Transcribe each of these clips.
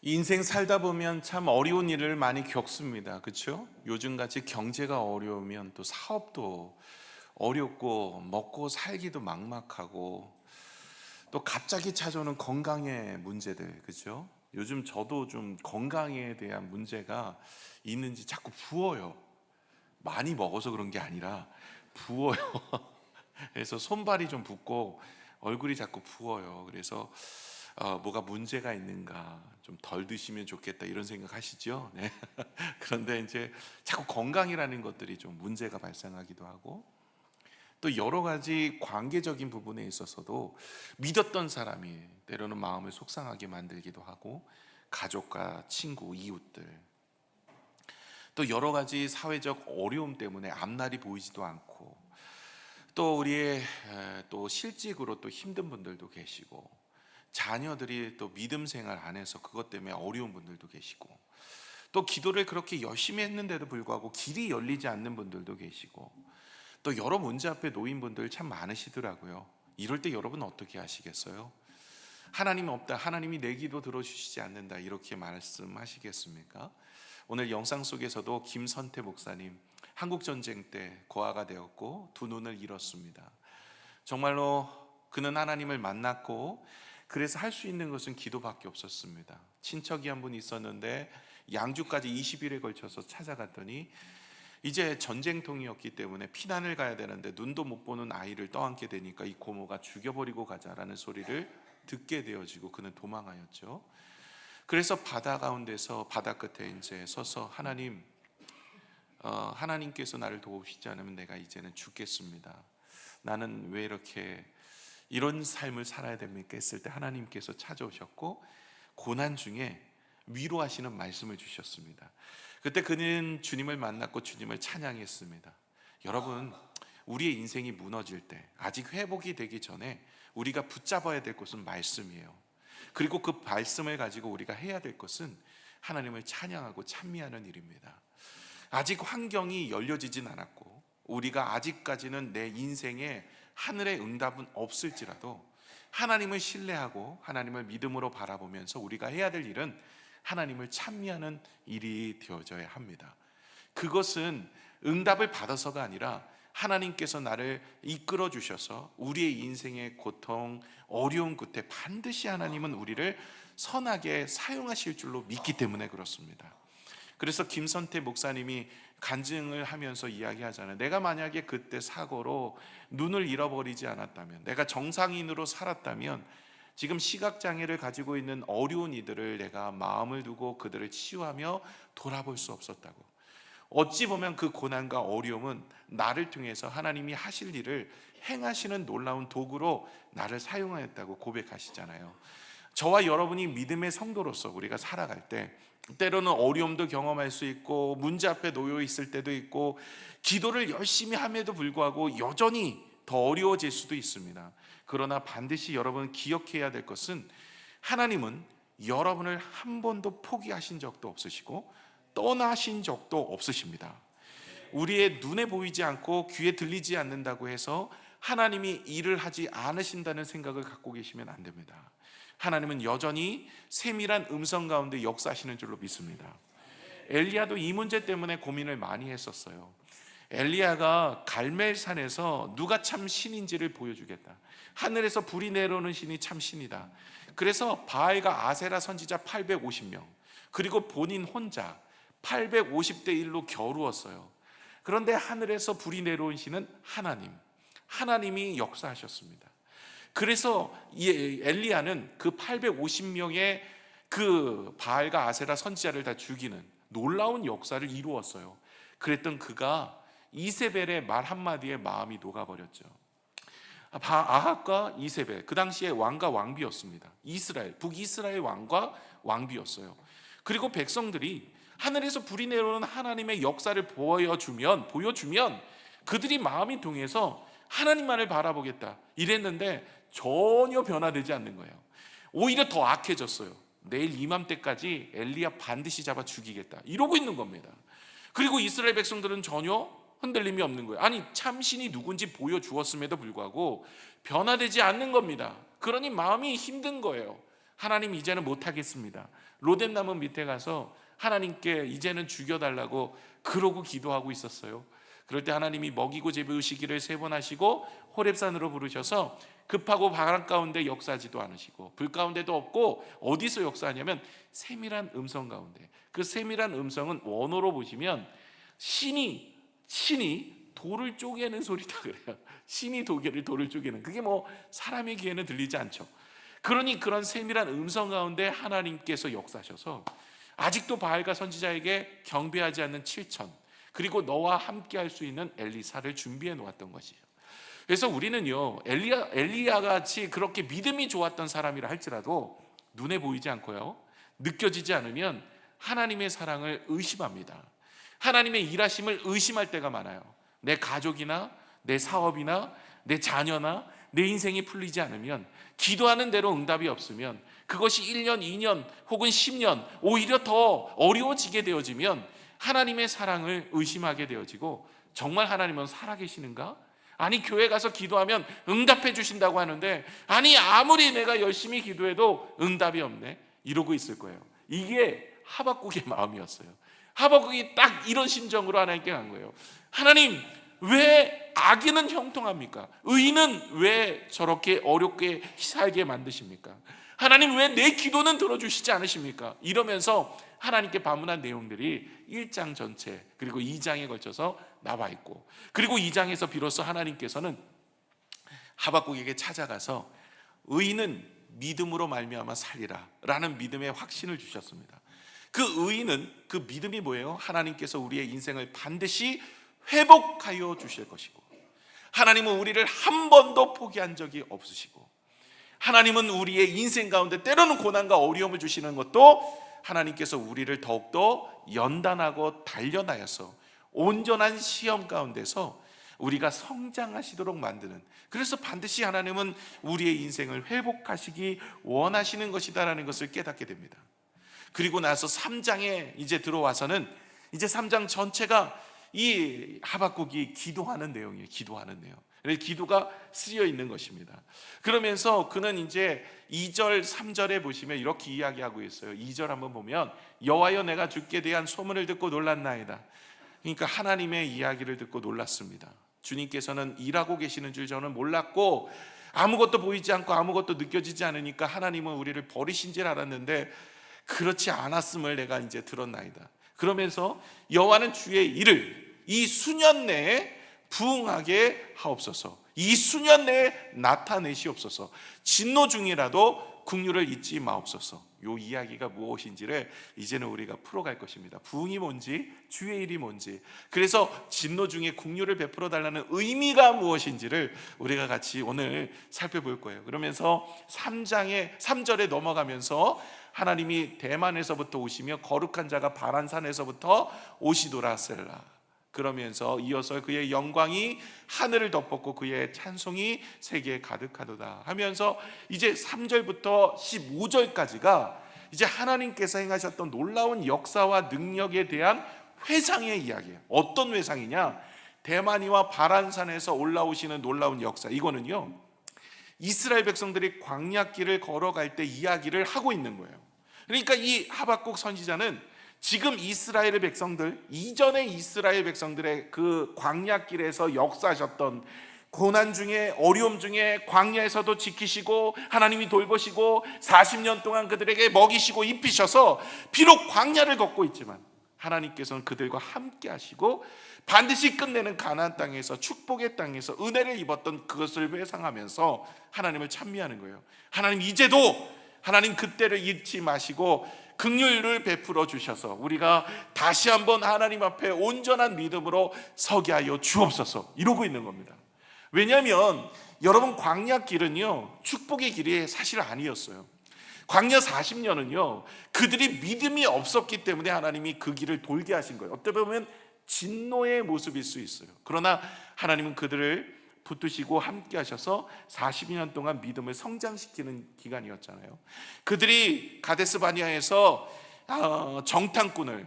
인생 살다 보면 참 어려운 일을 많이 겪습니다. 그렇죠? 요즘같이 경제가 어려우면 또 사업도 어렵고 먹고 살기도 막막하고 또 갑자기 찾아오는 건강의 문제들, 그렇죠? 요즘 저도 좀 건강에 대한 문제가 있는지 자꾸 부어요. 많이 먹어서 그런 게 아니라 부어요. 그래서 손발이 좀 붓고 얼굴이 자꾸 부어요. 그래서 뭐가 문제가 있는가, 좀 덜 드시면 좋겠다 이런 생각 하시죠? 네. 그런데 이제 자꾸 건강이라는 것들이 좀 문제가 발생하기도 하고, 또 여러 가지 관계적인 부분에 있어서도 믿었던 사람이 때로는 마음을 속상하게 만들기도 하고, 가족과 친구, 이웃들, 또 여러 가지 사회적 어려움 때문에 앞날이 보이지도 않고, 또 우리의 또 실직으로 또 힘든 분들도 계시고, 자녀들이 또 믿음 생활 안에서 그것 때문에 어려운 분들도 계시고, 또 기도를 그렇게 열심히 했는데도 불구하고 길이 열리지 않는 분들도 계시고, 또 여러 문제 앞에 놓인 분들 참 많으시더라고요. 이럴 때 여러분 어떻게 하시겠어요? 하나님 없다, 하나님이 내 기도 들어주시지 않는다, 이렇게 말씀하시겠습니까? 오늘 영상 속에서도 김선태 목사님, 한국전쟁 때 고아가 되었고 두 눈을 잃었습니다. 정말로 그는 하나님을 만났고, 그래서 할 수 있는 것은 기도밖에 없었습니다. 친척이 한 분 있었는데 양주까지 20일에 걸쳐서 찾아갔더니 이제 전쟁통이었기 때문에 피난을 가야 되는데 눈도 못 보는 아이를 떠안게 되니까 이 고모가 죽여버리고 가자라는 소리를 듣게 되어지고 그는 도망하였죠. 그래서 바다 가운데서 바다 끝에 이제 서서 하나님께서 나를 도우시지 않으면 내가 이제는 죽겠습니다. 나는 왜 이렇게 이런 삶을 살아야 됩니까? 했을 때 하나님께서 찾아오셨고 고난 중에 위로하시는 말씀을 주셨습니다. 그때 그는 주님을 만났고 주님을 찬양했습니다. 여러분, 우리의 인생이 무너질 때 아직 회복이 되기 전에 우리가 붙잡아야 될 것은 말씀이에요. 그리고 그 말씀을 가지고 우리가 해야 될 것은 하나님을 찬양하고 찬미하는 일입니다. 아직 환경이 열려지진 않았고 우리가 아직까지는 내 인생에 하늘의 응답은 없을지라도 하나님을 신뢰하고 하나님을 믿음으로 바라보면서 우리가 해야 될 일은 하나님을 찬미하는 일이 되어져야 합니다. 그것은 응답을 받아서가 아니라 하나님께서 나를 이끌어 주셔서 우리의 인생의 고통, 어려운 끝에 반드시 하나님은 우리를 선하게 사용하실 줄로 믿기 때문에 그렇습니다. 그래서 김선태 목사님이 간증을 하면서 이야기하잖아요. 내가 만약에 그때 사고로 눈을 잃어버리지 않았다면, 내가 정상인으로 살았다면 지금 시각장애를 가지고 있는 어려운 이들을 내가 마음을 두고 그들을 치유하며 돌아볼 수 없었다고. 어찌 보면 그 고난과 어려움은 나를 통해서 하나님이 하실 일을 행하시는 놀라운 도구로 나를 사용하였다고 고백하시잖아요. 저와 여러분이 믿음의 성도로서 우리가 살아갈 때 때로는 어려움도 경험할 수 있고 문제 앞에 놓여 있을 때도 있고 기도를 열심히 함에도 불구하고 여전히 더 어려워질 수도 있습니다. 그러나 반드시 여러분 기억해야 될 것은 하나님은 여러분을 한 번도 포기하신 적도 없으시고 떠나신 적도 없으십니다. 우리의 눈에 보이지 않고 귀에 들리지 않는다고 해서 하나님이 일을 하지 않으신다는 생각을 갖고 계시면 안 됩니다. 하나님은 여전히 세밀한 음성 가운데 역사하시는 줄로 믿습니다. 엘리야도 이 문제 때문에 고민을 많이 했었어요. 엘리야가 갈멜산에서 누가 참 신인지를 보여주겠다. 하늘에서 불이 내려오는 신이 참 신이다. 그래서 바알과 아세라 선지자 850명, 그리고 본인 혼자 850대 1로 겨루었어요. 그런데 하늘에서 불이 내려온 신은 하나님이 역사하셨습니다. 그래서 이 엘리야는 그 850명의 그 바알과 아세라 선지자를 다 죽이는 놀라운 역사를 이루었어요. 그랬던 그가 이세벨의 말 한마디에 마음이 녹아버렸죠. 아합과 이세벨, 그 당시에 왕과 왕비였습니다. 북이스라엘 왕과 왕비였어요. 그리고 백성들이 하늘에서 불이 내려오는 하나님의 역사를 보여주면 그들이 마음이 동해서 하나님만을 바라보겠다 이랬는데 전혀 변화되지 않는 거예요. 오히려 더 악해졌어요. 내일 이맘때까지 엘리야 반드시 잡아 죽이겠다 이러고 있는 겁니다. 그리고 이스라엘 백성들은 전혀 흔들림이 없는 거예요. 아니 참신이 누군지 보여주었음에도 불구하고 변화되지 않는 겁니다. 그러니 마음이 힘든 거예요. 하나님 이제는 못하겠습니다. 로뎀나무 밑에 가서 하나님께 이제는 죽여달라고 그러고 기도하고 있었어요. 그럴 때 하나님이 먹이고 재우시기를 3번 하시고 호렙산으로 부르셔서 급하고 바람 가운데 역사하지도 않으시고 불 가운데도 없고 어디서 역사하냐면 세밀한 음성 가운데. 그 세밀한 음성은 원어로 보시면 신이 돌을 쪼개는 소리다 그래요. 신이 돌을 쪼개는, 그게 뭐 사람의 귀에는 들리지 않죠. 그러니 그런 세밀한 음성 가운데 하나님께서 역사하셔서 아직도 바알과 선지자에게 경배하지 않는 7천, 그리고 너와 함께 할 수 있는 엘리사를 준비해 놓았던 것이에요. 그래서 우리는요, 엘리야 같이 그렇게 믿음이 좋았던 사람이라 할지라도 눈에 보이지 않고요, 느껴지지 않으면 하나님의 사랑을 의심합니다. 하나님의 일하심을 의심할 때가 많아요. 내 가족이나 내 사업이나 내 자녀나 내 인생이 풀리지 않으면, 기도하는 대로 응답이 없으면, 그것이 1년, 2년 혹은 10년 오히려 더 어려워지게 되어지면 하나님의 사랑을 의심하게 되어지고, 정말 하나님은 살아계시는가? 아니, 교회 가서 기도하면 응답해 주신다고 하는데, 아니 아무리 내가 열심히 기도해도 응답이 없네, 이러고 있을 거예요. 이게 하박국의 마음이었어요. 하박국이 딱 이런 심정으로 하나님께 간 거예요. 하나님, 왜 악인은 형통합니까? 의인은 왜 저렇게 어렵게 살게 만드십니까? 하나님, 왜 내 기도는 들어주시지 않으십니까? 이러면서 하나님께 반문한 내용들이 1장 전체 그리고 2장에 걸쳐서 나와 있고, 그리고 2장에서 비로소 하나님께서는 하박국에게 찾아가서 의인은 믿음으로 말미암아 살리라 라는 믿음의 확신을 주셨습니다. 그 의인은, 그 믿음이 뭐예요? 하나님께서 우리의 인생을 반드시 회복하여 주실 것이고, 하나님은 우리를 한 번도 포기한 적이 없으시고, 하나님은 우리의 인생 가운데 때로는 고난과 어려움을 주시는 것도 하나님께서 우리를 더욱더 연단하고 단련하여서 온전한 시험 가운데서 우리가 성장하시도록 만드는, 그래서 반드시 하나님은 우리의 인생을 회복하시기 원하시는 것이다라는 것을 깨닫게 됩니다. 그리고 나서 3장에 이제 들어와서는 이제 3장 전체가 이 하박국이 기도하는 내용이에요. 기도하는 내용. 기도가 쓰여 있는 것입니다. 그러면서 그는 이제 2절 3절에 보시면 이렇게 이야기하고 있어요. 2절 한번 보면, 여호와여 내가 주께 대한 소문을 듣고 놀랐나이다. 그러니까 하나님의 이야기를 듣고 놀랐습니다. 주님께서는 일하고 계시는 줄 저는 몰랐고, 아무것도 보이지 않고 아무것도 느껴지지 않으니까 하나님은 우리를 버리신 줄 알았는데 그렇지 않았음을 내가 이제 들었나이다. 그러면서 여호와는 주의 일을 이 수년 내에 부응하게 하옵소서, 이 수년 내에 나타내시옵소서, 진노 중이라도 긍휼을 잊지 마옵소서. 이 이야기가 무엇인지를 이제는 우리가 풀어갈 것입니다. 부응이 뭔지, 주의 일이 뭔지, 그래서 진노 중에 긍휼을 베풀어 달라는 의미가 무엇인지를 우리가 같이 오늘 살펴볼 거예요. 그러면서 3절에 넘어가면서 하나님이 대만에서부터 오시며 거룩한 자가 바란산에서부터 오시도라 셀라. 그러면서 이어서 그의 영광이 하늘을 덮었고 그의 찬송이 세계에 가득하도다 하면서 이제 3절부터 15절까지가 이제 하나님께서 행하셨던 놀라운 역사와 능력에 대한 회상의 이야기예요. 어떤 회상이냐? 대만이와 바란산에서 올라오시는 놀라운 역사. 이거는요, 이스라엘 백성들이 광야길을 걸어갈 때 이야기를 하고 있는 거예요. 그러니까 이 하박국 선지자는 지금 이스라엘 백성들, 이전의 이스라엘 백성들의 그 광야길에서 역사하셨던 고난 중에, 어려움 중에 광야에서도 지키시고 하나님이 돌보시고 40년 동안 그들에게 먹이시고 입히셔서 비록 광야를 걷고 있지만 하나님께서는 그들과 함께 하시고 반드시 끝내는 가나안 땅에서, 축복의 땅에서 은혜를 입었던 그것을 회상하면서 하나님을 찬미하는 거예요. 하나님, 이제도 하나님 그때를 잊지 마시고 긍휼을 베풀어 주셔서 우리가 다시 한번 하나님 앞에 온전한 믿음으로 서게 하여 주옵소서, 이러고 있는 겁니다. 왜냐하면 여러분, 광야 길은요, 축복의 길이 사실 아니었어요. 광야 40년은요 그들이 믿음이 없었기 때문에 하나님이 그 길을 돌게 하신 거예요. 어떻게 보면 진노의 모습일 수 있어요. 그러나 하나님은 그들을 붙드시고 함께 하셔서 40년 동안 믿음을 성장시키는 기간이었잖아요. 그들이 가데스 바네아에서 정탐꾼을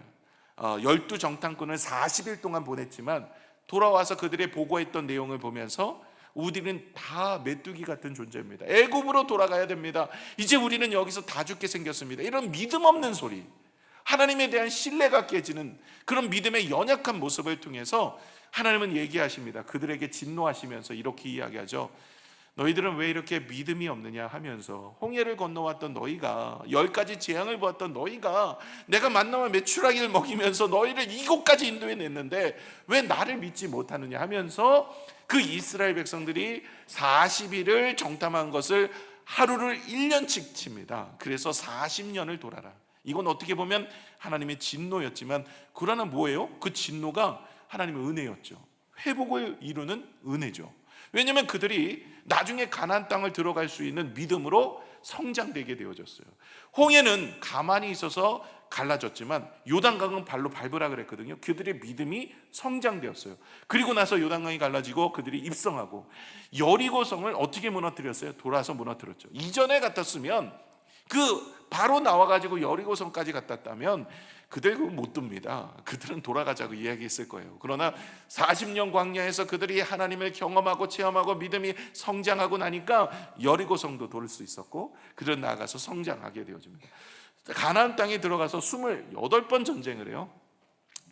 12정탐꾼을 40일 동안 보냈지만 돌아와서 그들의 보고했던 내용을 보면서 우리는 다 메뚜기 같은 존재입니다. 애굽으로 돌아가야 됩니다. 이제 우리는 여기서 다 죽게 생겼습니다. 이런 믿음 없는 소리, 하나님에 대한 신뢰가 깨지는 그런 믿음의 연약한 모습을 통해서 하나님은 얘기하십니다. 그들에게 진노하시면서 이렇게 이야기하죠. 너희들은 왜 이렇게 믿음이 없느냐 하면서, 홍해를 건너왔던 너희가, 10가지 재앙을 보았던 너희가, 내가 만나와 메추라기를 먹이면서 너희를 이곳까지 인도해냈는데 왜 나를 믿지 못하느냐 하면서, 그 이스라엘 백성들이 40일을 정탐한 것을 하루를 1년씩 칩니다. 그래서 40년을 돌아라. 이건 어떻게 보면 하나님의 진노였지만, 그러나 뭐예요? 그 진노가 하나님의 은혜였죠. 회복을 이루는 은혜죠. 왜냐하면 그들이 나중에 가나안 땅을 들어갈 수 있는 믿음으로 성장되게 되어졌어요. 홍해는 가만히 있어서 갈라졌지만 요단강은 발로 밟으라 그랬거든요. 그들의 믿음이 성장되었어요. 그리고 나서 요단강이 갈라지고 그들이 입성하고, 여리고성을 어떻게 무너뜨렸어요? 돌아서 무너뜨렸죠. 이전에 같았으면, 바로 나와가지고 여리고성까지 갔다면 그들 그거 못 듭니다. 그들은 돌아가자고 이야기했을 거예요. 그러나 40년 광야에서 그들이 하나님을 경험하고 체험하고 믿음이 성장하고 나니까 여리고성도 돌 수 있었고, 그들은 나아가서 성장하게 되어집니다. 가나안 땅에 들어가서 28번 전쟁을 해요.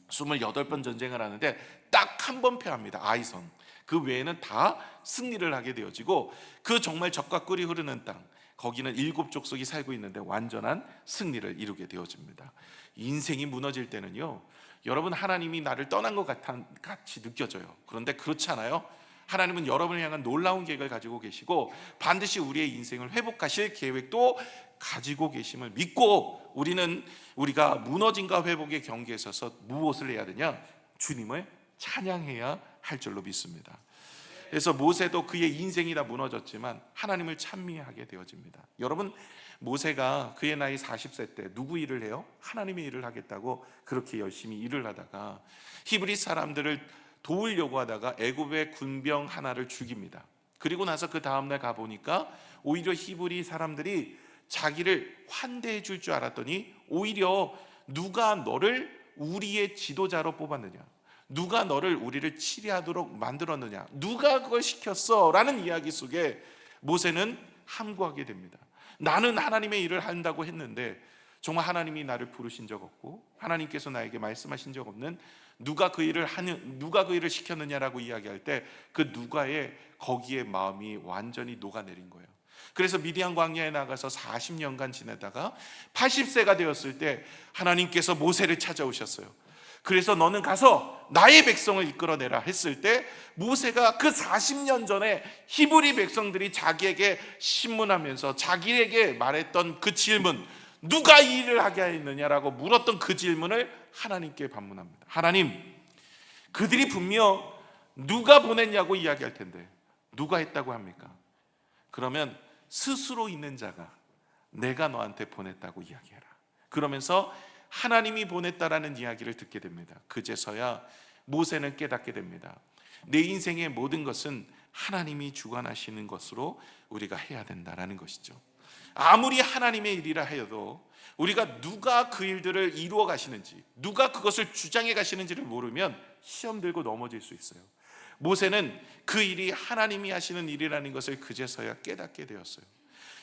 28번 전쟁을 하는데 딱 한 번 패합니다. 아이성. 그 외에는 다 승리를 하게 되어지고, 그 정말 젖과 꿀이 흐르는 땅, 거기는 7족속이 살고 있는데 완전한 승리를 이루게 되어집니다. 인생이 무너질 때는요, 여러분, 하나님이 나를 떠난 것 같이 느껴져요. 그런데 그렇지 않아요. 하나님은 여러분을 향한 놀라운 계획을 가지고 계시고, 반드시 우리의 인생을 회복하실 계획도 가지고 계심을 믿고, 우리가 무너짐과 회복의 경계에 서서 무엇을 해야 되냐? 주님을 찬양해야 할 줄로 믿습니다. 그래서 모세도 그의 인생이 다 무너졌지만 하나님을 찬미하게 되어집니다. 여러분, 모세가 그의 나이 40세 때 누구 일을 해요? 하나님의 일을 하겠다고 그렇게 열심히 일을 하다가 히브리 사람들을 도우려고 하다가 애굽의 군병 하나를 죽입니다. 그리고 나서 그 다음날 가보니까 오히려 히브리 사람들이 자기를 환대해 줄 줄 알았더니, 오히려 누가 너를 우리의 지도자로 뽑았느냐, 누가 너를 우리를 치리하도록 만들었느냐, 누가 그걸 시켰어? 라는 이야기 속에 모세는 함구하게 됩니다. 나는 하나님의 일을 한다고 했는데 정말 하나님이 나를 부르신 적 없고, 하나님께서 나에게 말씀하신 적 없는 누가 그 일을 시켰느냐라고 이야기할 때, 그 누가의 거기에 마음이 완전히 녹아내린 거예요. 그래서 미디안 광야에 나가서 40년간 지내다가 80세가 되었을 때 하나님께서 모세를 찾아오셨어요. 그래서 너는 가서 나의 백성을 이끌어내라 했을 때, 모세가 그 40년 전에 히브리 백성들이 자기에게 신문하면서 자기에게 말했던 그 질문, 누가 이 일을 하게 하였느냐라고 물었던 그 질문을 하나님께 반문합니다. 하나님, 그들이 분명 누가 보냈냐고 이야기할 텐데 누가 했다고 합니까? 그러면 스스로 있는 자가 내가 너한테 보냈다고 이야기해라. 그러면서 하나님이 보냈다라는 이야기를 듣게 됩니다. 그제서야 모세는 깨닫게 됩니다. 내 인생의 모든 것은 하나님이 주관하시는 것으로 우리가 해야 된다라는 것이죠. 아무리 하나님의 일이라 해도 우리가 누가 그 일들을 이루어 가시는지, 누가 그것을 주장해 가시는지를 모르면 시험 들고 넘어질 수 있어요. 모세는 그 일이 하나님이 하시는 일이라는 것을 그제서야 깨닫게 되었어요.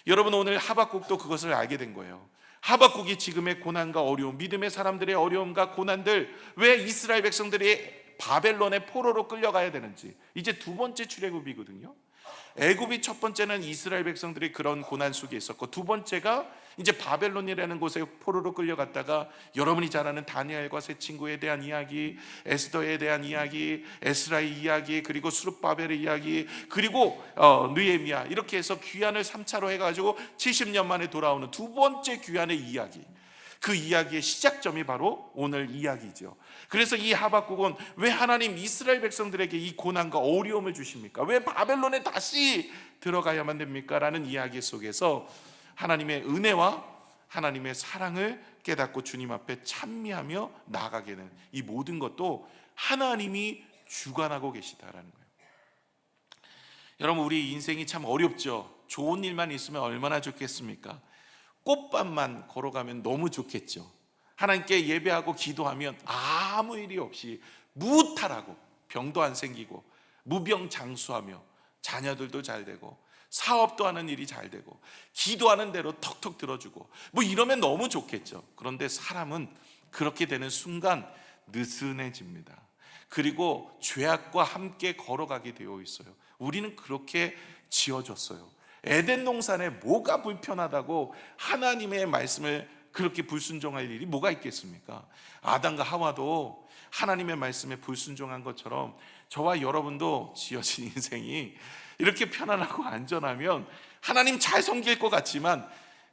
여러분, 오늘 하박국도 그것을 알게 된 거예요. 하박국이 지금의 고난과 어려움, 믿음의 사람들의 어려움과 고난들, 왜 이스라엘 백성들이 바벨론의 포로로 끌려가야 되는지, 이제 두 번째 출애굽이거든요. 애굽이 첫 번째는 이스라엘 백성들이 그런 고난 속에 있었고, 두 번째가 이제 바벨론이라는 곳에 포로로 끌려갔다가 여러분이 잘 아는 다니엘과 세 친구에 대한 이야기, 에스더에 대한 이야기, 에스라의 이야기, 그리고 수룹바벨의 이야기, 그리고 느헤미야, 이렇게 해서 귀환을 3차로 해가지고 70년 만에 돌아오는 두 번째 귀환의 이야기, 그 이야기의 시작점이 바로 오늘 이야기죠. 그래서 이 하박국은 왜 하나님 이스라엘 백성들에게 이 고난과 어려움을 주십니까? 왜 바벨론에 다시 들어가야만 됩니까? 라는 이야기 속에서 하나님의 은혜와 하나님의 사랑을 깨닫고 주님 앞에 찬미하며 나아가게 되는 이 모든 것도 하나님이 주관하고 계시다라는 거예요. 여러분, 우리 인생이 참 어렵죠. 좋은 일만 있으면 얼마나 좋겠습니까? 꽃밭만 걸어가면 너무 좋겠죠. 하나님께 예배하고 기도하면 아무 일이 없이 무탈하고 병도 안 생기고 무병장수하며 자녀들도 잘 되고 사업도 하는 일이 잘 되고 기도하는 대로 턱턱 들어주고 뭐 이러면 너무 좋겠죠. 그런데 사람은 그렇게 되는 순간 느슨해집니다. 그리고 죄악과 함께 걸어가게 되어 있어요. 우리는 그렇게 지어졌어요. 에덴 동산에 뭐가 불편하다고 하나님의 말씀을 그렇게 불순종할 일이 뭐가 있겠습니까? 아담과 하와도 하나님의 말씀에 불순종한 것처럼 저와 여러분도 지어진 인생이 이렇게 편안하고 안전하면 하나님 잘 섬길 것 같지만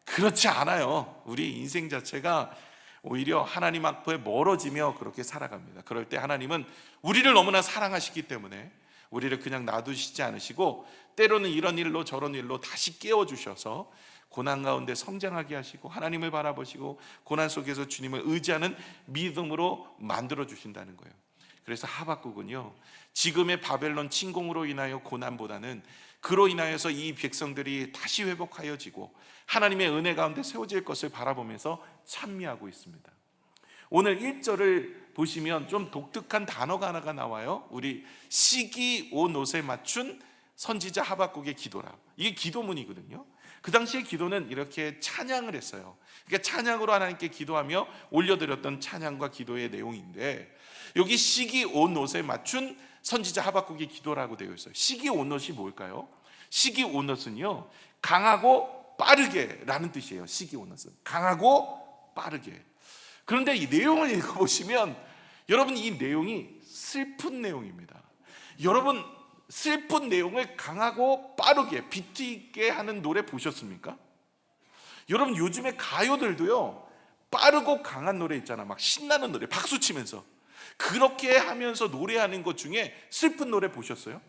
그렇지 않아요. 우리 인생 자체가 오히려 하나님 앞에 멀어지며 그렇게 살아갑니다. 그럴 때 하나님은 우리를 너무나 사랑하시기 때문에 우리를 그냥 놔두시지 않으시고 때로는 이런 일로 저런 일로 다시 깨워주셔서 고난 가운데 성장하게 하시고 하나님을 바라보시고 고난 속에서 주님을 의지하는 믿음으로 만들어 주신다는 거예요. 그래서 하박국은요, 지금의 바벨론 침공으로 인하여 고난보다는 그로 인하여서 이 백성들이 다시 회복하여지고 하나님의 은혜 가운데 세워질 것을 바라보면서 찬미하고 있습니다. 오늘 1절을 보시면 좀 독특한 단어가 하나가 나와요. 우리 시기 온 옷에 맞춘 선지자 하박국의 기도라. 이게 기도문이거든요. 그 당시의 기도는 이렇게 찬양을 했어요. 그러니까 찬양으로 하나님께 기도하며 올려드렸던 찬양과 기도의 내용인데, 여기 시기 온 옷에 맞춘 선지자 하박국의 기도라고 되어 있어요. 시기 온 옷이 뭘까요? 시기 온 옷은요, 강하고 빠르게 라는 뜻이에요. 시기 온 옷은 강하고 빠르게. 그런데 이 내용을 읽어보시면 여러분, 이 내용이 슬픈 내용입니다. 여러분, 슬픈 내용을 강하고 빠르게 비트 있게 하는 노래 보셨습니까? 여러분, 요즘에 가요들도요, 빠르고 강한 노래 있잖아. 막 신나는 노래 박수 치면서 그렇게 하면서 노래하는 것 중에 슬픈 노래 보셨어요?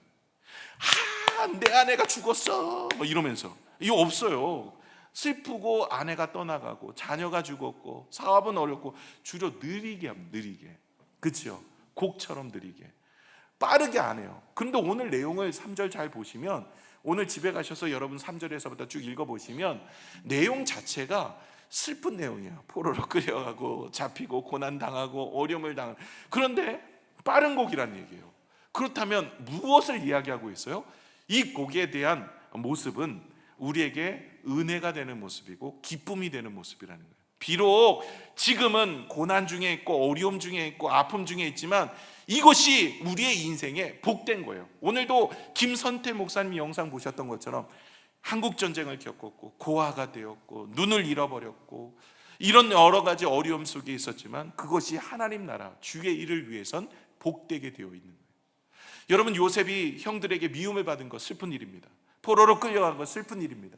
내 아내가 죽었어 뭐 이러면서. 이거 없어요. 슬프고 아내가 떠나가고 자녀가 죽었고 사업은 어렵고 주로 느리게 합니다. 느리게. 그렇죠? 곡처럼 느리게. 빠르게 안 해요. 그런데 오늘 내용을 3절 잘 보시면, 오늘 집에 가셔서 여러분 3절에서부터 쭉 읽어보시면 내용 자체가 슬픈 내용이에요. 포로로 끌려가고 잡히고 고난당하고 어려움을 당하는, 그런데 빠른 곡이란 얘기예요. 그렇다면 무엇을 이야기하고 있어요? 이 곡에 대한 모습은 우리에게 은혜가 되는 모습이고 기쁨이 되는 모습이라는 거예요. 비록 지금은 고난 중에 있고 어려움 중에 있고 아픔 중에 있지만 이것이 우리의 인생에 복된 거예요. 오늘도 김선태 목사님이 영상 보셨던 것처럼 한국전쟁을 겪었고 고아가 되었고 눈을 잃어버렸고 이런 여러 가지 어려움 속에 있었지만 그것이 하나님 나라 주의 일을 위해선 복되게 되어 있는 거예요. 여러분, 요셉이 형들에게 미움을 받은 것 슬픈 일입니다. 포로로 끌려간 것 슬픈 일입니다.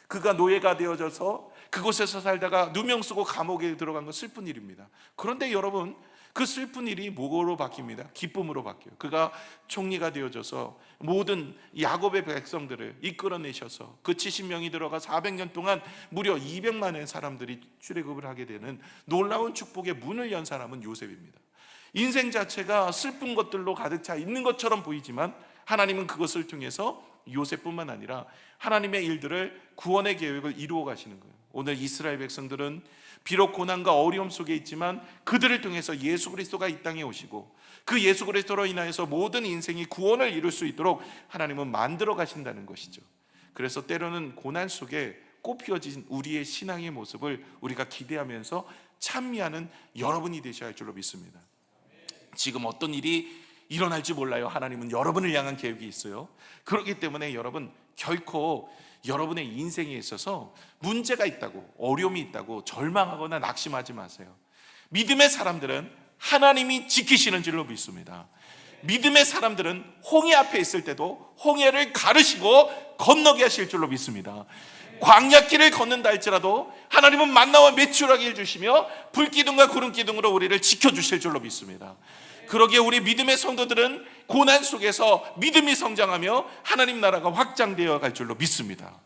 그가 노예가 되어져서 그곳에서 살다가 누명 쓰고 감옥에 들어간 것 슬픈 일입니다. 그런데 여러분, 그 슬픈 일이 뭐로 바뀝니다? 기쁨으로 바뀌어요. 그가 총리가 되어져서 모든 야곱의 백성들을 이끌어내셔서 그 70명이 들어가 400년 동안 무려 200만의 사람들이 출애굽을 하게 되는 놀라운 축복의 문을 연 사람은 요셉입니다. 인생 자체가 슬픈 것들로 가득 차 있는 것처럼 보이지만 하나님은 그것을 통해서 요셉뿐만 아니라 하나님의 일들을 구원의 계획을 이루어 가시는 거예요. 오늘 이스라엘 백성들은 비록 고난과 어려움 속에 있지만 그들을 통해서 예수 그리스도가 이 땅에 오시고 그 예수 그리스도로 인하여서 모든 인생이 구원을 이룰 수 있도록 하나님은 만들어 가신다는 것이죠. 그래서 때로는 고난 속에 꽃피어진 우리의 신앙의 모습을 우리가 기대하면서 찬미하는 여러분이 되셔야 할 줄로 믿습니다. 지금 어떤 일이 일어날지 몰라요. 하나님은 여러분을 향한 계획이 있어요. 그렇기 때문에 여러분, 결코 여러분의 인생에 있어서 문제가 있다고, 어려움이 있다고 절망하거나 낙심하지 마세요. 믿음의 사람들은 하나님이 지키시는 줄로 믿습니다. 믿음의 사람들은 홍해 앞에 있을 때도 홍해를 가르시고 건너게 하실 줄로 믿습니다. 광야길을 걷는다 할지라도 하나님은 만나와 메추라기를 주시며 불기둥과 구름기둥으로 우리를 지켜주실 줄로 믿습니다. 그러기에 우리 믿음의 성도들은 고난 속에서 믿음이 성장하며 하나님 나라가 확장되어 갈 줄로 믿습니다.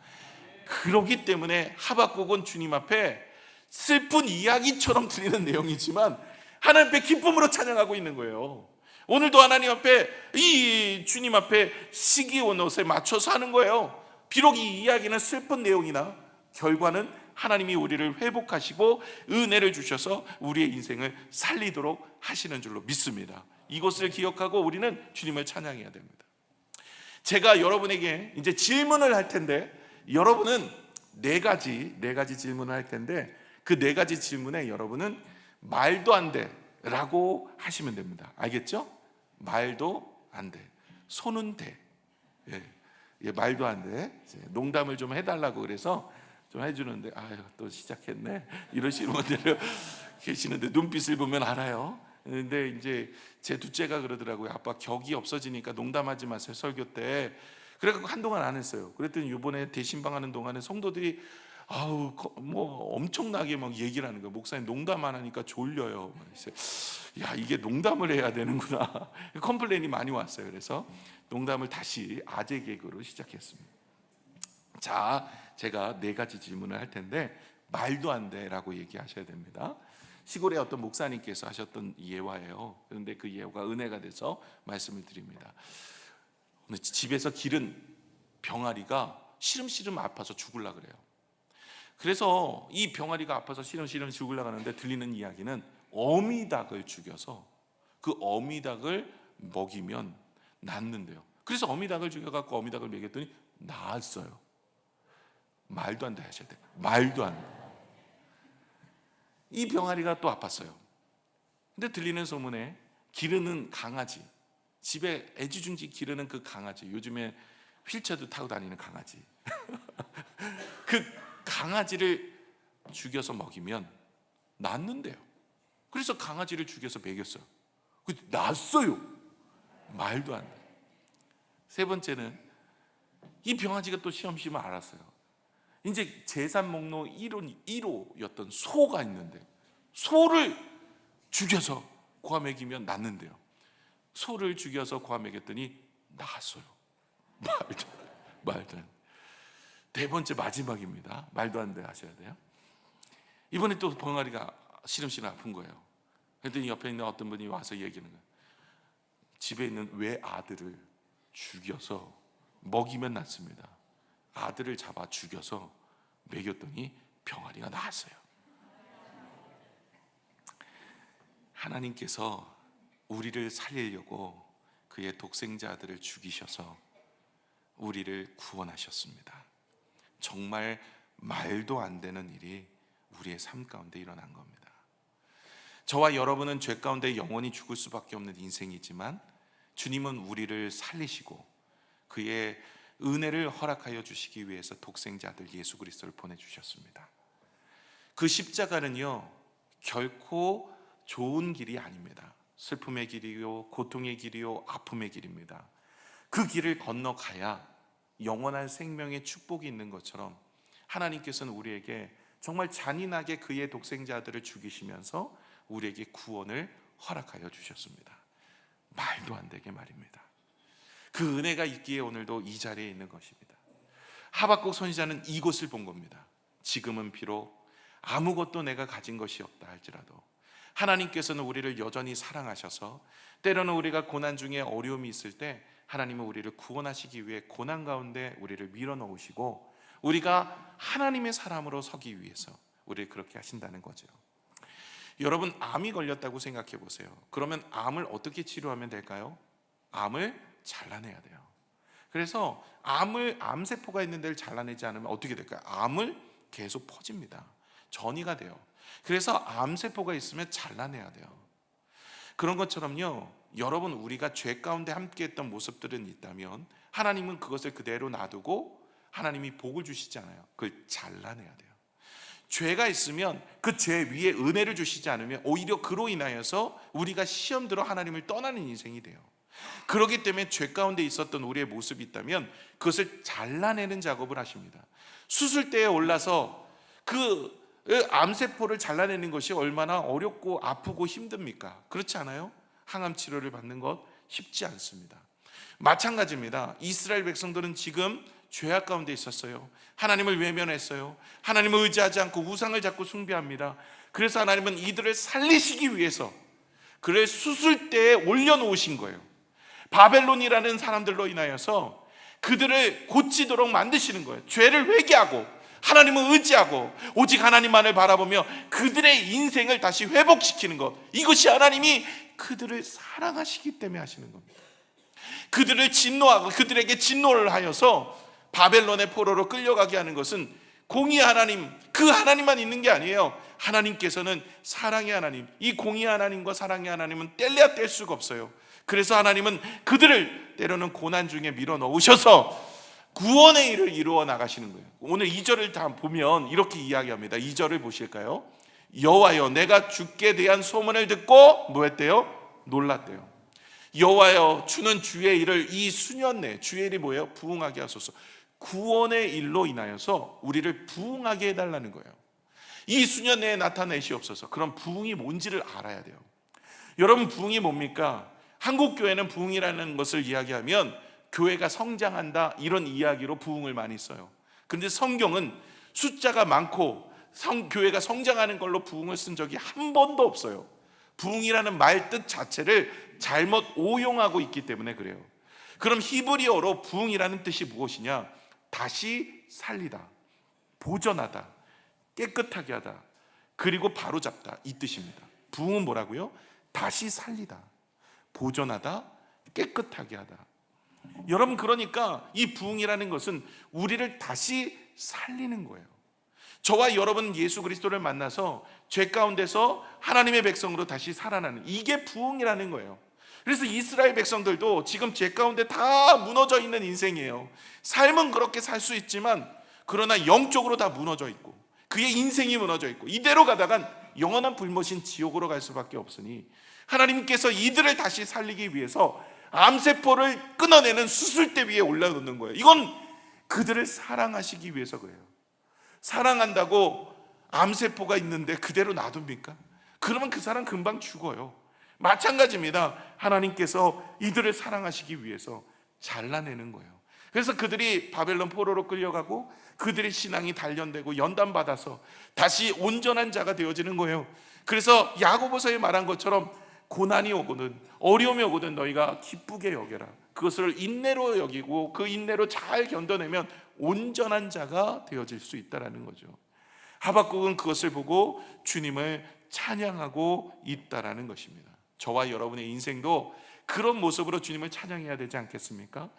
그렇기 때문에 하박국은 주님 앞에 슬픈 이야기처럼 들리는 내용이지만 하나님 앞에 기쁨으로 찬양하고 있는 거예요. 오늘도 하나님 앞에, 이 주님 앞에 시기 온 옷에 맞춰서 하는 거예요. 비록 이 이야기는 슬픈 내용이나 결과는 하나님이 우리를 회복하시고 은혜를 주셔서 우리의 인생을 살리도록 하시는 줄로 믿습니다. 이것을 기억하고 우리는 주님을 찬양해야 됩니다. 제가 여러분에게 이제 질문을 할 텐데, 여러분은 네 가지 질문을 할 텐데, 그 네 가지 질문에 여러분은 말도 안 돼라고 하시면 됩니다. 알겠죠? 말도 안 돼. 손은 돼. 예, 말도 안 돼. 농담을 좀 해달라고 그래서 좀 해주는데, 아유, 또 시작했네, 이러시는 분들 계시는데 눈빛을 보면 알아요. 근데 이제 제 둘째가 그러더라고요. 아빠, 격이 없어지니까 농담하지 마세요, 설교 때. 그래갖고 한동안 안 했어요. 그랬더니 이번에 대신방하는 동안에 성도들이 뭐 엄청나게 막 얘기를 하는 거예요. 목사님, 농담 안 하니까 졸려요. 야, 이게 농담을 해야 되는구나. 컴플레인이 많이 왔어요. 그래서 농담을 다시 아재 개그로 시작했습니다. 자, 제가 네 가지 질문을 할 텐데, 말도 안 돼라고 얘기하셔야 됩니다. 시골의 어떤 목사님께서 하셨던 예화예요. 그런데 그 예화가 은혜가 돼서 말씀을 드립니다. 오늘 집에서 기른 병아리가 시름시름 아파서 죽으려고 그래요. 그래서 이 병아리가 아파서 시름시름 죽으려고 하는데 들리는 이야기는 어미닭을 죽여서 그 어미닭을 먹이면 낫는데요. 그래서 어미닭을 죽여갖고 어미닭을 먹였더니 나았어요. 말도 안 돼 하셔야 돼요. 말도 안 돼. 이 병아리가 또 아팠어요. 근데 들리는 소문에 기르는 강아지, 집에 애지중지 기르는 그 강아지, 요즘에 휠체어도 타고 다니는 강아지 그 강아지를 죽여서 먹이면 낫는데요. 그래서 강아지를 죽여서 먹였어요. 낫어요. 말도 안 돼. 세 번째는 이 병아지가 또 시험시험 알았어요. 이제 제산 목록 1호였던 소가 있는데, 소를 죽여서 고아 먹이면 낫는데요. 소를 죽여서 고아 먹였더니 나았어요. 말도 안 돼. 네 번째, 마지막입니다. 말도 안 돼 하셔야 돼요. 이번에 또 병아리가 시름시름 아픈 거예요. 그랬더니 옆에 있는 어떤 분이 와서 얘기하는 거예요. 집에 있는 외아들을 죽여서 먹이면 낫습니다. 아들을 잡아 죽여서 먹였더니 병아리가 나았어요. 하나님께서 우리를 살리려고 그의 독생자 아들을 죽이셔서 우리를 구원하셨습니다. 정말 말도 안 되는 일이 우리의 삶 가운데 일어난 겁니다. 저와 여러분은 죄 가운데 영원히 죽을 수밖에 없는 인생이지만, 주님은 우리를 살리시고 그의 은혜를 허락하여 주시기 위해서 독생자 아들 예수 그리스도를 보내주셨습니다. 그 십자가는요, 결코 좋은 길이 아닙니다. 슬픔의 길이요, 고통의 길이요, 아픔의 길입니다. 그 길을 건너가야 영원한 생명의 축복이 있는 것처럼, 하나님께서는 우리에게 정말 잔인하게 그의 독생자 아들을 죽이시면서 우리에게 구원을 허락하여 주셨습니다. 말도 안 되게 말입니다. 그 은혜가 있기에 오늘도 이 자리에 있는 것입니다. 하박국 선지자는 이곳을 본 겁니다. 지금은 비록 아무것도 내가 가진 것이 없다 할지라도 하나님께서는 우리를 여전히 사랑하셔서, 때로는 우리가 고난 중에 어려움이 있을 때 하나님은 우리를 구원하시기 위해 고난 가운데 우리를 밀어넣으시고, 우리가 하나님의 사람으로 서기 위해서 우리를 그렇게 하신다는 거죠. 여러분, 암이 걸렸다고 생각해 보세요. 그러면 암을 어떻게 치료하면 될까요? 암을 잘라내야 돼요. 그래서 암세포가 있는 데를 잘라내지 않으면 어떻게 될까요? 암을 계속 퍼집니다. 전이가 돼요. 그래서 암세포가 있으면 잘라내야 돼요. 그런 것처럼요, 여러분, 우리가 죄 가운데 함께했던 모습들은 있다면 하나님은 그것을 그대로 놔두고 하나님이 복을 주시지 않아요. 그걸 잘라내야 돼요. 죄가 있으면 그 죄 위에 은혜를 주시지 않으면 오히려 그로 인하여서 우리가 시험 들어 하나님을 떠나는 인생이 돼요. 그렇기 때문에 죄 가운데 있었던 우리의 모습이 있다면 그것을 잘라내는 작업을 하십니다. 수술대에 올라서 그 암세포를 잘라내는 것이 얼마나 어렵고 아프고 힘듭니까? 그렇지 않아요? 항암 치료를 받는 것 쉽지 않습니다. 마찬가지입니다. 이스라엘 백성들은 지금 죄악 가운데 있었어요. 하나님을 외면했어요. 하나님을 의지하지 않고 우상을 자꾸 숭배합니다. 그래서 하나님은 이들을 살리시기 위해서 그를 수술대에 올려놓으신 거예요. 바벨론이라는 사람들로 인하여서 그들을 고치도록 만드시는 거예요. 죄를 회개하고 하나님을 의지하고 오직 하나님만을 바라보며 그들의 인생을 다시 회복시키는 것, 이것이 하나님이 그들을 사랑하시기 때문에 하시는 겁니다. 그들을 진노하고 그들에게 진노를 하여서 바벨론의 포로로 끌려가게 하는 것은 공의의 하나님, 그 하나님만 있는 게 아니에요. 하나님께서는 사랑의 하나님, 이 공의의 하나님과 사랑의 하나님은 뗄래야 뗄 수가 없어요. 그래서 하나님은 그들을 때로는 고난 중에 밀어 넣으셔서 구원의 일을 이루어 나가시는 거예요. 오늘 2절을 다 보면 이렇게 이야기합니다. 2절을 보실까요? 여호와여, 내가 주께 대한 소문을 듣고 뭐 했대요? 놀랐대요. 여호와여, 주는 주의 일을 이 수년 내에, 주의 일이 뭐예요? 부응하게 하소서. 구원의 일로 인하여서 우리를 부응하게 해달라는 거예요. 이 수년 내에 나타내시옵소서. 그럼 부응이 뭔지를 알아야 돼요. 여러분, 부응이 뭡니까? 한국 교회는 부응이라는 것을 이야기하면 교회가 성장한다, 이런 이야기로 부응을 많이 써요. 근데 성경은 숫자가 많고 교회가 성장하는 걸로 부응을 쓴 적이 한 번도 없어요. 부응이라는 말 뜻 자체를 잘못 오용하고 있기 때문에 그래요. 그럼 히브리어로 부응이라는 뜻이 무엇이냐? 다시 살리다, 보존하다, 깨끗하게 하다, 그리고 바로잡다, 이 뜻입니다. 부응은 뭐라고요? 다시 살리다, 보존하다, 깨끗하게 하다. 여러분, 그러니까 이 부응이라는 것은 우리를 다시 살리는 거예요. 저와 여러분 예수 그리스도를 만나서 죄 가운데서 하나님의 백성으로 다시 살아나는, 이게 부응이라는 거예요. 그래서 이스라엘 백성들도 지금 죄 가운데 다 무너져 있는 인생이에요. 삶은 그렇게 살 수 있지만 그러나 영적으로 다 무너져 있고 그의 인생이 무너져 있고 이대로 가다간 영원한 불못인 지옥으로 갈 수밖에 없으니 하나님께서 이들을 다시 살리기 위해서 암세포를 끊어내는 수술대 위에 올려놓는 거예요. 이건 그들을 사랑하시기 위해서 그래요. 사랑한다고 암세포가 있는데 그대로 놔둡니까? 그러면 그 사람 금방 죽어요. 마찬가지입니다. 하나님께서 이들을 사랑하시기 위해서 잘라내는 거예요. 그래서 그들이 바벨론 포로로 끌려가고 그들의 신앙이 단련되고 연단받아서 다시 온전한 자가 되어지는 거예요. 그래서 야고보서에 말한 것처럼 고난이 오거든 어려움이 오거든 너희가 기쁘게 여겨라. 그것을 인내로 여기고 그 인내로 잘 견뎌내면 온전한 자가 되어질 수 있다는 거죠. 하박국은 그것을 보고 주님을 찬양하고 있다라는 것입니다. 저와 여러분의 인생도 그런 모습으로 주님을 찬양해야 되지 않겠습니까?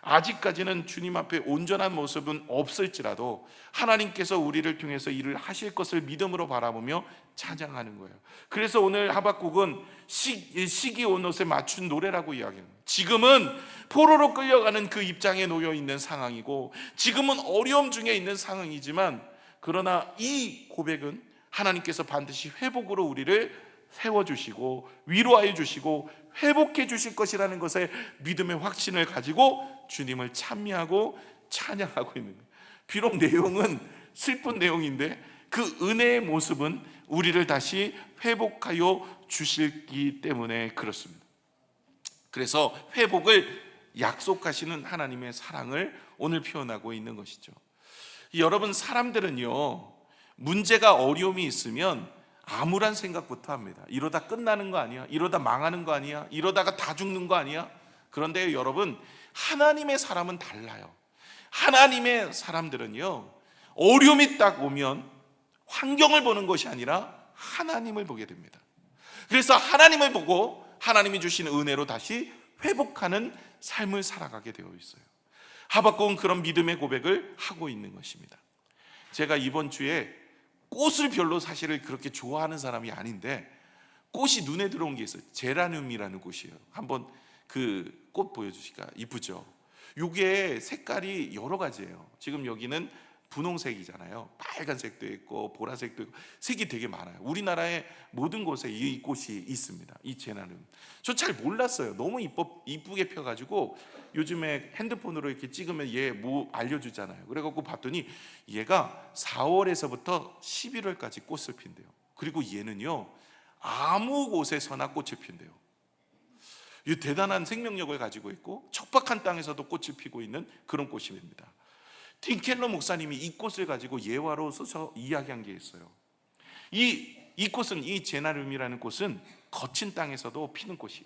아직까지는 주님 앞에 온전한 모습은 없을지라도 하나님께서 우리를 통해서 일을 하실 것을 믿음으로 바라보며 찬양하는 거예요. 그래서 오늘 하박국은 시기 온 옷에 맞춘 노래라고 이야기합니다. 지금은 포로로 끌려가는 그 입장에 놓여 있는 상황이고 지금은 어려움 중에 있는 상황이지만 그러나 이 고백은 하나님께서 반드시 회복으로 우리를 세워주시고 위로하여 주시고 회복해 주실 것이라는 것에 믿음의 확신을 가지고 주님을 찬미하고 찬양하고 있는 거예요. 비록 내용은 슬픈 내용인데 그 은혜의 모습은 우리를 다시 회복하여 주시기 때문에 그렇습니다. 그래서 회복을 약속하시는 하나님의 사랑을 오늘 표현하고 있는 것이죠. 여러분, 사람들은요 문제가 어려움이 있으면 암울한 생각부터 합니다. 이러다 끝나는 거 아니야? 이러다 망하는 거 아니야? 이러다가 다 죽는 거 아니야? 그런데 여러분, 하나님의 사람은 달라요. 하나님의 사람들은요 어려움이 딱 오면 환경을 보는 것이 아니라 하나님을 보게 됩니다. 그래서 하나님을 보고 하나님이 주시는 은혜로 다시 회복하는 삶을 살아가게 되어 있어요. 하박국은 그런 믿음의 고백을 하고 있는 것입니다. 제가 이번 주에 꽃을 별로 사실을 그렇게 좋아하는 사람이 아닌데 꽃이 눈에 들어온 게 있어요. 제라늄이라는 꽃이에요. 한번 그 꽃 보여주실까요? 이쁘죠? 이게 색깔이 여러 가지예요. 지금 여기는 분홍색이잖아요. 빨간색도 있고 보라색도 있고 색이 되게 많아요. 우리나라의 모든 곳에 이 꽃이 있습니다. 이 제라늄. 저 잘 몰랐어요. 너무 이쁘게 펴가지고 요즘에 핸드폰으로 이렇게 찍으면 얘 뭐 알려주잖아요. 그래갖고 봤더니 얘가 4월에서부터 11월까지 꽃을 핀대요. 그리고 얘는요 아무 곳에서나 꽃을 핀대요. 이 대단한 생명력을 가지고 있고 척박한 땅에서도 꽃을 피고 있는 그런 꽃입니다. 틴켈러 목사님이 이 꽃을 가지고 예화로 써서 이야기한 게 있어요. 이 꽃은, 이 제나륨이라는 꽃은 거친 땅에서도 피는 꽃이에요.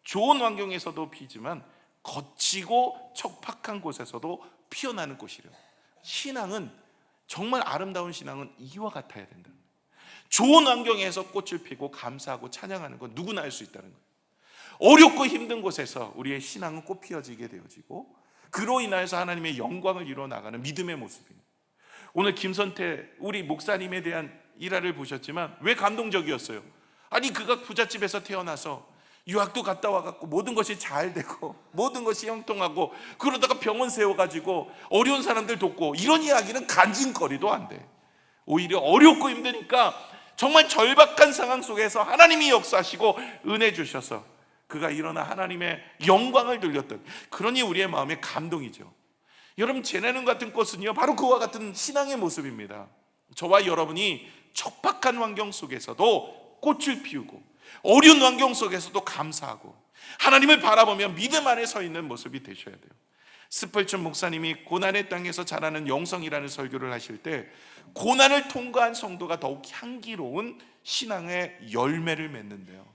좋은 환경에서도 피지만 거치고 척박한 곳에서도 피어나는 꽃이래요. 신앙은, 정말 아름다운 신앙은 이와 같아야 된다. 좋은 환경에서 꽃을 피고 감사하고 찬양하는 건 누구나 할 수 있다는 거예요. 어렵고 힘든 곳에서 우리의 신앙은 꽃피어지게 되어지고 그로 인하여서 하나님의 영광을 이루어 나가는 믿음의 모습입니다. 오늘 김선태 우리 목사님에 대한 일화를 보셨지만 왜 감동적이었어요? 아니 그가 부잣집에서 태어나서 유학도 갔다 와갖고 모든 것이 잘 되고 모든 것이 형통하고 그러다가 병원 세워가지고 어려운 사람들 돕고 이런 이야기는 간증거리도 안 돼. 오히려 어렵고 힘드니까 정말 절박한 상황 속에서 하나님이 역사하시고 은혜 주셔서 그가 일어나 하나님의 영광을 돌렸던, 그러니 우리의 마음에 감동이죠. 여러분, 제네는 같은 꽃은요 바로 그와 같은 신앙의 모습입니다. 저와 여러분이 척박한 환경 속에서도 꽃을 피우고 어려운 환경 속에서도 감사하고 하나님을 바라보며 믿음 안에 서 있는 모습이 되셔야 돼요. 스펄전 목사님이 고난의 땅에서 자라는 영성이라는 설교를 하실 때 고난을 통과한 성도가 더욱 향기로운 신앙의 열매를 맺는데요,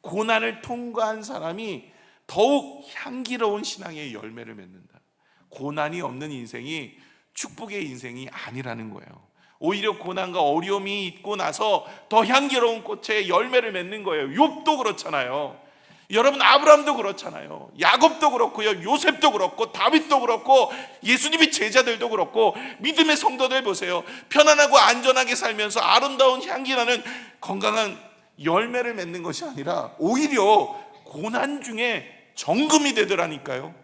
고난을 통과한 사람이 더욱 향기로운 신앙의 열매를 맺는다. 고난이 없는 인생이 축복의 인생이 아니라는 거예요. 오히려 고난과 어려움이 있고 나서 더 향기로운 꽃의 열매를 맺는 거예요. 욥도 그렇잖아요. 여러분, 아브라함도 그렇잖아요. 야곱도 그렇고요, 요셉도 그렇고 다윗도 그렇고 예수님의 제자들도 그렇고 믿음의 성도들 보세요. 편안하고 안전하게 살면서 아름다운 향기나는 건강한 열매를 맺는 것이 아니라 오히려 고난 중에 정금이 되더라니까요.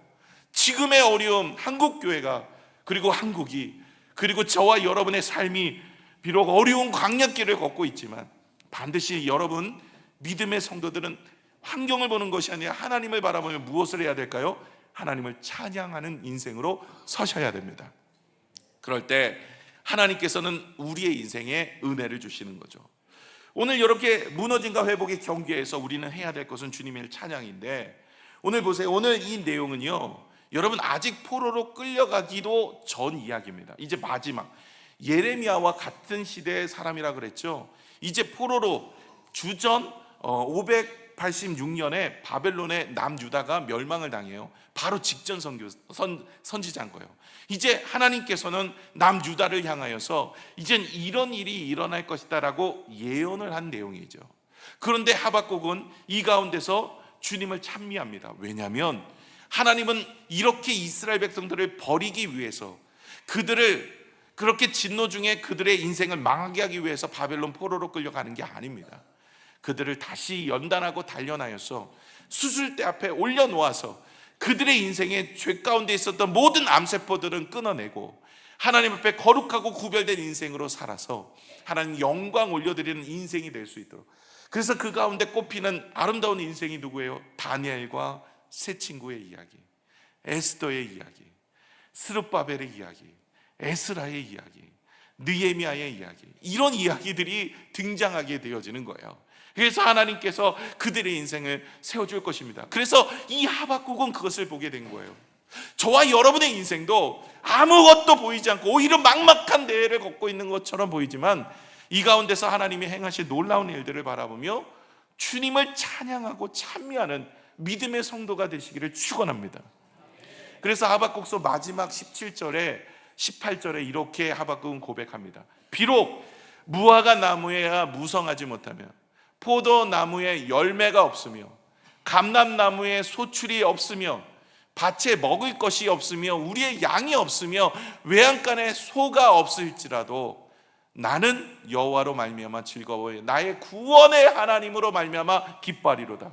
지금의 어려움, 한국교회가 그리고 한국이 그리고 저와 여러분의 삶이 비록 어려운 광야길을 걷고 있지만 반드시 여러분 믿음의 성도들은 환경을 보는 것이 아니라 하나님을 바라보며 무엇을 해야 될까요? 하나님을 찬양하는 인생으로 서셔야 됩니다. 그럴 때 하나님께서는 우리의 인생에 은혜를 주시는 거죠. 오늘 이렇게 무너짐과 회복의 경계에서 우리는 해야 될 것은 주님의 찬양인데, 오늘 보세요. 오늘 이 내용은요 여러분 아직 포로로 끌려가기도 전 이야기입니다. 이제 마지막 예레미야와 같은 시대의 사람이라 그랬죠. 이제 포로로 주전 586년에 바벨론의 남유다가 멸망을 당해요. 바로 직전 선지자인 거예요. 이제 하나님께서는 남유다를 향하여서 이젠 이런 일이 일어날 것이다 라고 예언을 한 내용이죠. 그런데 하박국은 이 가운데서 주님을 찬미합니다. 왜냐하면 하나님은 이렇게 이스라엘 백성들을 버리기 위해서, 그들을 그렇게 진노 중에 그들의 인생을 망하게 하기 위해서 바벨론 포로로 끌려가는 게 아닙니다. 그들을 다시 연단하고 단련하여서 수술대 앞에 올려놓아서 그들의 인생에 죄 가운데 있었던 모든 암세포들은 끊어내고 하나님 앞에 거룩하고 구별된 인생으로 살아서 하나님 영광 올려드리는 인생이 될 수 있도록, 그래서 그 가운데 꼽히는 아름다운 인생이 누구예요? 다니엘과 세 친구의 이야기, 에스더의 이야기, 스룹바벨의 이야기, 에스라의 이야기, 느헤미야의 이야기, 이런 이야기들이 등장하게 되어지는 거예요. 그래서 하나님께서 그들의 인생을 세워줄 것입니다. 그래서 이 하박국은 그것을 보게 된 거예요. 저와 여러분의 인생도 아무것도 보이지 않고 오히려 막막한 대회를 걷고 있는 것처럼 보이지만 이 가운데서 하나님이 행하실 놀라운 일들을 바라보며 주님을 찬양하고 찬미하는 믿음의 성도가 되시기를 축원합니다. 그래서 하박국서 마지막 17절에 18절에 이렇게 하박국은 고백합니다. 비록 무화과 나무에야 무성하지 못하며 포도나무에 열매가 없으며 감람나무에 소출이 없으며 밭에 먹을 것이 없으며 우리의 양이 없으며 외양간에 소가 없을지라도 나는 여호와로 말미암아 즐거워해 나의 구원의 하나님으로 말미암아 기뻐하리로다.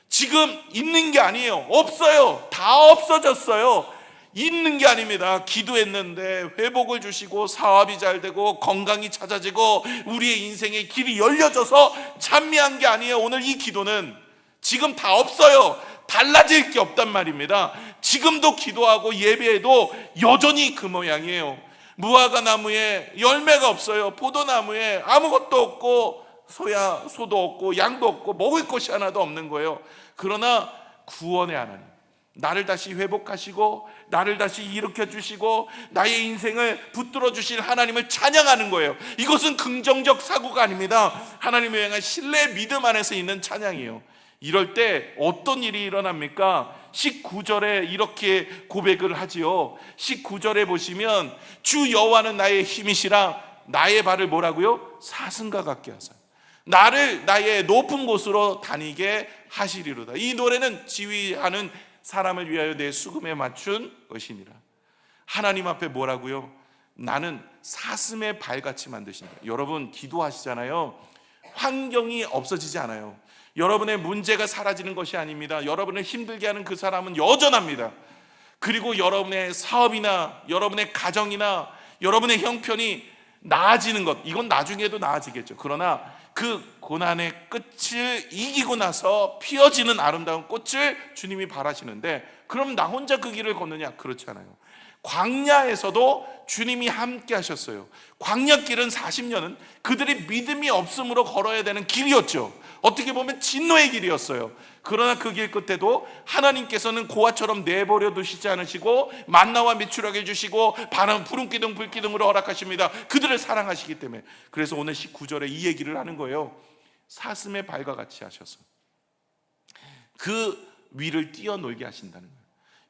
지금 있는 게 아니에요. 없어요. 다 없어졌어요. 있는 게 아닙니다. 기도했는데 회복을 주시고 사업이 잘 되고 건강이 찾아지고 우리의 인생의 길이 열려져서 찬미한 게 아니에요. 오늘 이 기도는 지금 다 없어요. 달라질 게 없단 말입니다. 지금도 기도하고 예배해도 여전히 그 모양이에요. 무화과 나무에 열매가 없어요. 포도나무에 아무것도 없고 소도 없고 양도 없고 먹을 것이 하나도 없는 거예요. 그러나 구원의 하나님, 나를 다시 회복하시고 나를 다시 일으켜 주시고 나의 인생을 붙들어 주실 하나님을 찬양하는 거예요. 이것은 긍정적 사고가 아닙니다. 하나님을 향한 신뢰 믿음 안에서 있는 찬양이에요. 이럴 때 어떤 일이 일어납니까? 19절에 이렇게 고백을 하지요. 19절에 보시면 주 여호와는 나의 힘이시라 나의 발을 뭐라고요? 사슴과 같게 하사 나를 나의 높은 곳으로 다니게 하시리로다. 이 노래는 지휘하는 사람을 위하여 내 수금에 맞춘 것이니라. 하나님 앞에 뭐라고요? 나는 사슴의 발같이 만드신다. 여러분 기도하시잖아요. 환경이 없어지지 않아요. 여러분의 문제가 사라지는 것이 아닙니다. 여러분을 힘들게 하는 그 사람은 여전합니다. 그리고 여러분의 사업이나 여러분의 가정이나 여러분의 형편이 나아지는 것, 이건 나중에도 나아지겠죠. 그러나 그 고난의 끝을 이기고 나서 피어지는 아름다운 꽃을 주님이 바라시는데, 그럼 나 혼자 그 길을 걷느냐? 그렇지 않아요. 광야에서도 주님이 함께 하셨어요. 광야길은 40년은 그들이 믿음이 없음으로 걸어야 되는 길이었죠. 어떻게 보면 진노의 길이었어요. 그러나 그 길 끝에도 하나님께서는 고아처럼 내버려 두시지 않으시고 만나와 메추라기를 주시고 바람, 푸른 기둥, 불기둥으로 허락하십니다. 그들을 사랑하시기 때문에. 그래서 오늘 19절에 이 얘기를 하는 거예요. 사슴의 발과 같이 하셔서 그 위를 뛰어놀게 하신다는 거예요.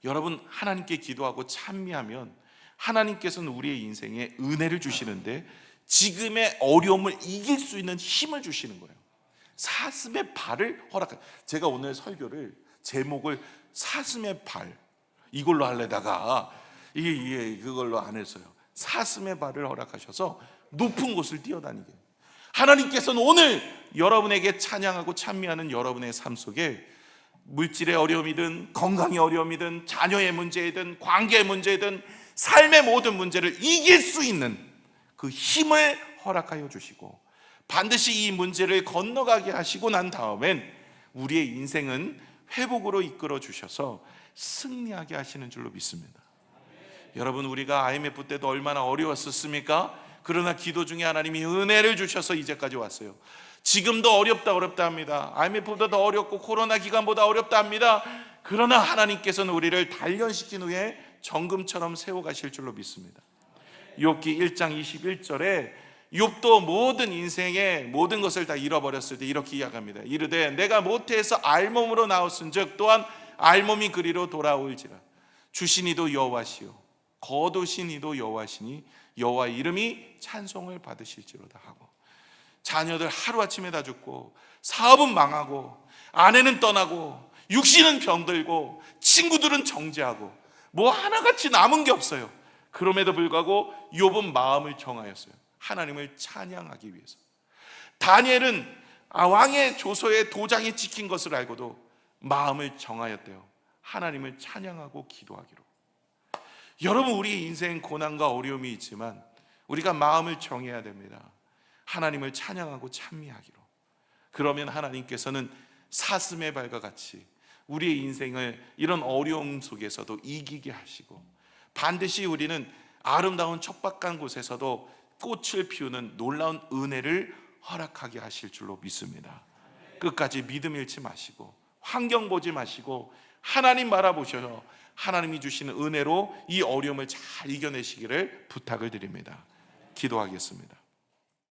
여러분, 하나님께 기도하고 찬미하면 하나님께서는 우리의 인생에 은혜를 주시는데 지금의 어려움을 이길 수 있는 힘을 주시는 거예요. 사슴의 발을 허락해. 제가 오늘 설교를 제목을 사슴의 발 이걸로 하려다가 그걸로 안 했어요. 사슴의 발을 허락하셔서 높은 곳을 뛰어다니게. 하나님께서는 오늘 여러분에게 찬양하고 찬미하는 여러분의 삶 속에 물질의 어려움이든 건강의 어려움이든 자녀의 문제이든 관계의 문제이든 삶의 모든 문제를 이길 수 있는 그 힘을 허락하여 주시고 반드시 이 문제를 건너가게 하시고 난 다음엔 우리의 인생은 회복으로 이끌어 주셔서 승리하게 하시는 줄로 믿습니다. 여러분, 우리가 IMF 때도 얼마나 어려웠었습니까? 그러나 기도 중에 하나님이 은혜를 주셔서 이제까지 왔어요. 지금도 어렵다 합니다. IMF보다 더 어렵고 코로나 기간보다 어렵다 합니다. 그러나 하나님께서는 우리를 단련시킨 후에 정금처럼 세워가실 줄로 믿습니다. 욥기 1장 21절에 욥도 모든 인생의 모든 것을 다 잃어버렸을 때 이렇게 이야기합니다. 이르되 내가 모태에서 알몸으로 나왔은즉 또한 알몸이 그리로 돌아올지라. 주신 이도 여호와시요 거두신 이도 여호와시니 여호와의 이름이 찬송을 받으실지로다 하고, 자녀들 하루아침에 다 죽고 사업은 망하고 아내는 떠나고 육신은 병들고 친구들은 정죄하고 뭐 하나같이 남은 게 없어요. 그럼에도 불구하고 욥은 마음을 정하였어요. 하나님을 찬양하기 위해서. 다니엘은 왕의 조서에 도장이 찍힌 것을 알고도 마음을 정하였대요. 하나님을 찬양하고 기도하기로. 여러분, 우리 인생 고난과 어려움이 있지만 우리가 마음을 정해야 됩니다. 하나님을 찬양하고 찬미하기로. 그러면 하나님께서는 사슴의 발과 같이 우리의 인생을 이런 어려움 속에서도 이기게 하시고 반드시 우리는 아름다운 척박한 곳에서도 꽃을 피우는 놀라운 은혜를 허락하게 하실 줄로 믿습니다. 끝까지 믿음 잃지 마시고 환경 보지 마시고 하나님 바라보셔서 하나님이 주시는 은혜로 이 어려움을 잘 이겨내시기를 부탁을 드립니다. 기도하겠습니다.